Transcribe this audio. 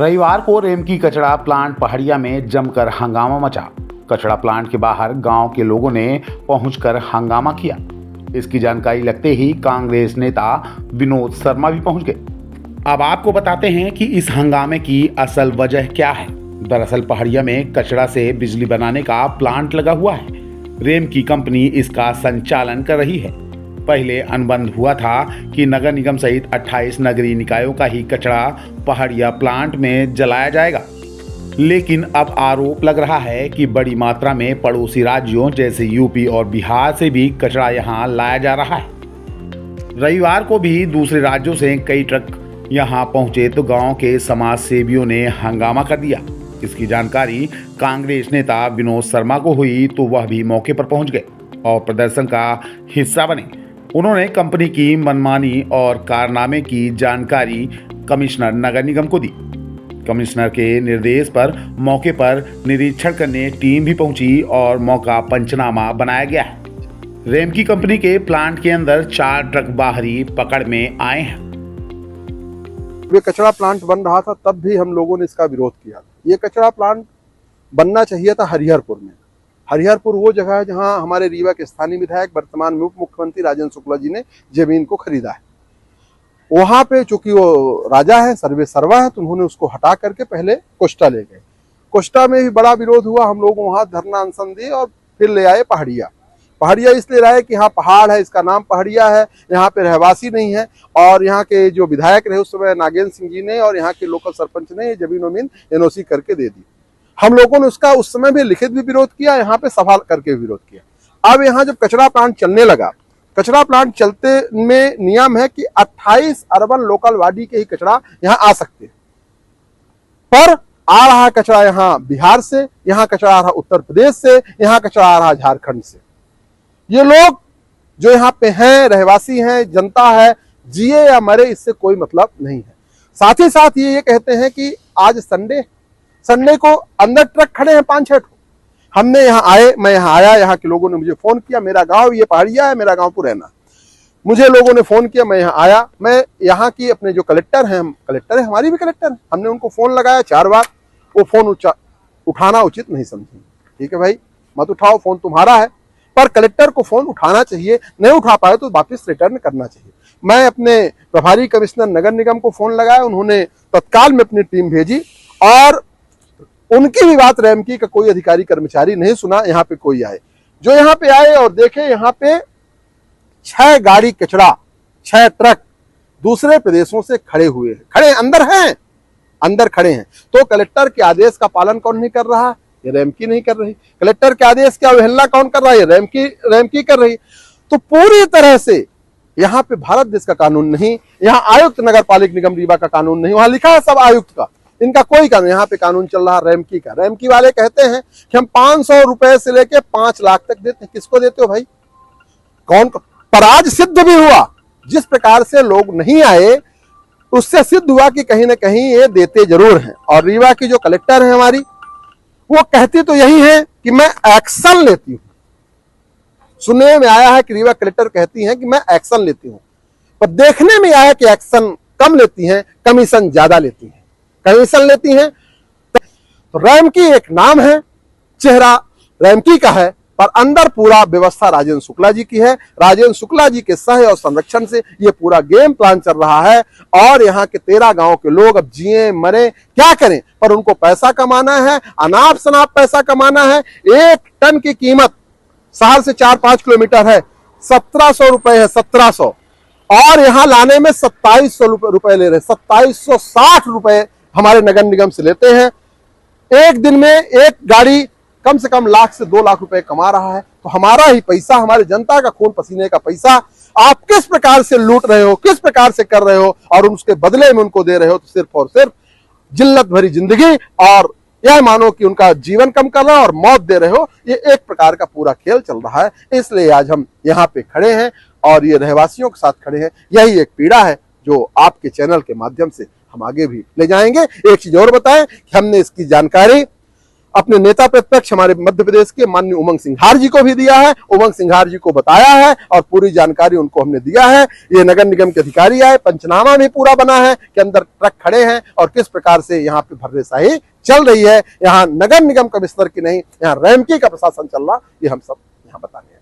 रविवार को रेमकी कचड़ा प्लांट पहाड़िया में जमकर हंगामा मचा। कचड़ा प्लांट के बाहर गांव के लोगों ने पहुंचकर हंगामा किया। इसकी जानकारी लगते ही कांग्रेस नेता विनोद शर्मा भी पहुंच गए। अब आपको बताते हैं कि इस हंगामे की असल वजह क्या है। दरअसल पहाड़िया में कचड़ा से बिजली बनाने का प्लांट लगा हुआ है। रेमकी कंपनी इसका संचालन कर रही है। पहले अनुबंध हुआ था कि नगर निगम सहित 28 नगरीय निकायों का ही कचड़ा पहाड़िया प्लांट में जलाया जाएगा, लेकिन अब आरोप लग रहा है कि बड़ी मात्रा में पड़ोसी राज्यों जैसे यूपी और बिहार से भी कचड़ा यहां लाया जा रहा है। रविवार को भी दूसरे राज्यों से कई ट्रक यहां पहुंचे तो गांव के समाज सेवियों ने हंगामा कर दिया। इसकी जानकारी कांग्रेस नेता विनोद शर्मा को हुई तो वह भी मौके पर पहुंच गए और प्रदर्शन का हिस्सा बने। उन्होंने कंपनी की मनमानी और कारनामे की जानकारी कमिश्नर नगर निगम को दी। कमिश्नर के निर्देश पर मौके पर निरीक्षण करने टीम भी पहुंची और मौका पंचनामा बनाया गया है। रेमकी कंपनी के प्लांट के अंदर 4 ट्रक बाहरी पकड़ में आए हैं। ये कचरा प्लांट बन रहा था तब भी हम लोगों ने इसका विरोध किया। ये कचरा प्लांट बनना चाहिए था हरिहरपुर में। हरिहरपुर वो जगह है जहां हमारे रीवा के स्थानीय विधायक वर्तमान में उप मुख्यमंत्री राजेंद्र शुक्ला जी ने जमीन को खरीदा है। वहां पे चूंकि वो राजा है, सर्वे सर्वा है, तो उन्होंने उसको हटा करके पहले कोस्टा ले गए। कोस्टा में भी बड़ा विरोध हुआ। हम लोग वहां धरना अनशन दिए और फिर ले आए पहाड़िया। पहाड़िया इसलिए लाए कि यहाँ पहाड़ है, इसका नाम पहाड़िया है, यहाँ पे रहवासी नहीं है। और यहाँ के जो विधायक रहे उस समय नागेंद्र सिंह जी ने और यहाँ के लोकल सरपंच ने ये जमीन वमीन एनओसी करके दे दी। हम लोगों ने उसका उस समय भी लिखित भी विरोध किया, यहाँ पे सभा करके विरोध किया। अब यहाँ जब कचरा प्लांट चलने लगा, कचरा प्लांट चलते में नियम है कि 28 अर्बन लोकल बॉडी के ही कचरा यहाँ आ सकते हैं, पर आ रहा कचरा यहाँ बिहार से, यहाँ कचरा आ रहा उत्तर प्रदेश से, यहाँ कचरा आ रहा झारखंड से। ये लोग जो यहाँ पे हैं, रहवासी हैं, जनता है, जिए या मरे इससे कोई मतलब नहीं है। साथ ही साथ ये कहते हैं कि आज संडे को अंदर ट्रक खड़े हैं 5-6 ठो। हमने यहाँ आए, मैं यहाँ आया, यहाँ के लोगों ने मुझे फोन किया। मेरा गांव ये पहाड़िया है, मेरा गांव पुरैना। मुझे लोगों ने फोन किया, मैं यहाँ आया। मैं यहाँ की अपने जो कलेक्टर हैं, हमारी भी कलेक्टर है, हमने उनको फोन लगाया 4 बार। वो फोन उठाना उचित नहीं समझे। ठीक है भाई, मत उठाओ, फोन तुम्हारा है, पर कलेक्टर को फोन उठाना चाहिए। नहीं उठा पाए तो वापिस रिटर्न करना चाहिए। मैं अपने प्रभारी कमिश्नर नगर निगम को फोन लगाया, उन्होंने तत्काल में अपनी टीम भेजी और उनकी भी बात रेमकी का कोई अधिकारी कर्मचारी नहीं सुना। यहाँ पे कोई आए, जो यहाँ पे आए और देखे यहाँ पे 6 गाड़ी कचरा, 6 ट्रक दूसरे प्रदेशों से खड़े हुए हैं, अंदर खड़े हैं। तो कलेक्टर के आदेश का पालन कौन नहीं कर रहा? ये रेमकी नहीं कर रही। कलेक्टर के आदेश की अवहेलना कौन कर रहा है? रेमकी कर रही। तो पूरी तरह से यहाँ पे भारत देश का कानून नहीं, यहाँ आयुक्त नगर पालिक निगम रीवा का कानून नहीं, वहां लिखा है सब आयुक्त का, इनका कोई कानून। यहाँ पे कानून चल रहा रेमकी का। रेमकी वाले कहते हैं कि हम 500 रुपए से लेके 5 लाख तक देते हैं। किसको देते हो भाई? कौन? पर आज सिद्ध भी हुआ, जिस प्रकार से लोग नहीं आए उससे सिद्ध हुआ कि कहीं ना कहीं ये देते जरूर हैं। और रीवा की जो कलेक्टर है हमारी, वो कहती तो यही है कि मैं एक्शन लेती हूं। सुनने में आया है कि रीवा कलेक्टर कहती हैं कि मैं एक्शन लेती हूं, पर देखने में आया कि एक्शन कम लेती हैं, कमीशन ज्यादा लेती हैं। तो रेमकी एक नाम है, चेहरा रेमकी का है, पर अंदर पूरा व्यवस्था राजेंद्र शुक्ला जी की है। राजेंद्र शुक्ला जी के सह और संरक्षण से ये पूरा गेम प्लान चल रहा है। और यहाँ के 13 गांव के लोग अब जिए मरे क्या करें, पर उनको पैसा कमाना है, अनाप शनाप पैसा कमाना है। 1 टन की कीमत शहर से 4-5 किलोमीटर है, 1700 रुपए है, 1700, और यहाँ लाने में 2700 रुपए ले रहे। 2760 रुपए हमारे नगर निगम से लेते हैं। एक दिन में एक गाड़ी कम से कम लाख से 2 लाख रुपए कमा रहा है। तो हमारा ही पैसा, हमारी जनता का खून पसीने का पैसा आप किस प्रकार से लूट रहे हो, किस प्रकार से कर रहे हो, और उसके बदले में उनको दे रहे हो तो सिर्फ और सिर्फ जिल्लत भरी जिंदगी और यह मानो कि उनका जीवन कम कर रहे हो और मौत दे रहे हो। ये एक प्रकार का पूरा खेल चल रहा है। इसलिए आज हम यहाँ पे खड़े हैं और ये रहवासियों के साथ खड़े हैं। यही एक पीड़ा है जो आपके चैनल के माध्यम से हम आगे भी ले जाएंगे। एक चीज और बताएं कि हमने इसकी जानकारी अपने नेता प्रतिपक्ष हमारे मध्य प्रदेश के माननीय उमंग सिंघार जी को भी दिया है। उमंग सिंघार जी को बताया है और पूरी जानकारी उनको हमने दिया है। ये नगर निगम के अधिकारी आए, पंचनामा भी पूरा बना है कि अंदर ट्रक खड़े हैं और किस प्रकार से यहाँ पे भर्रेशाही चल रही है। यहाँ नगर निगम कमिश्नर की नहीं, यहाँ रैमकी का प्रशासन चल रहा, ये हम सब यहाँ बताने हैं।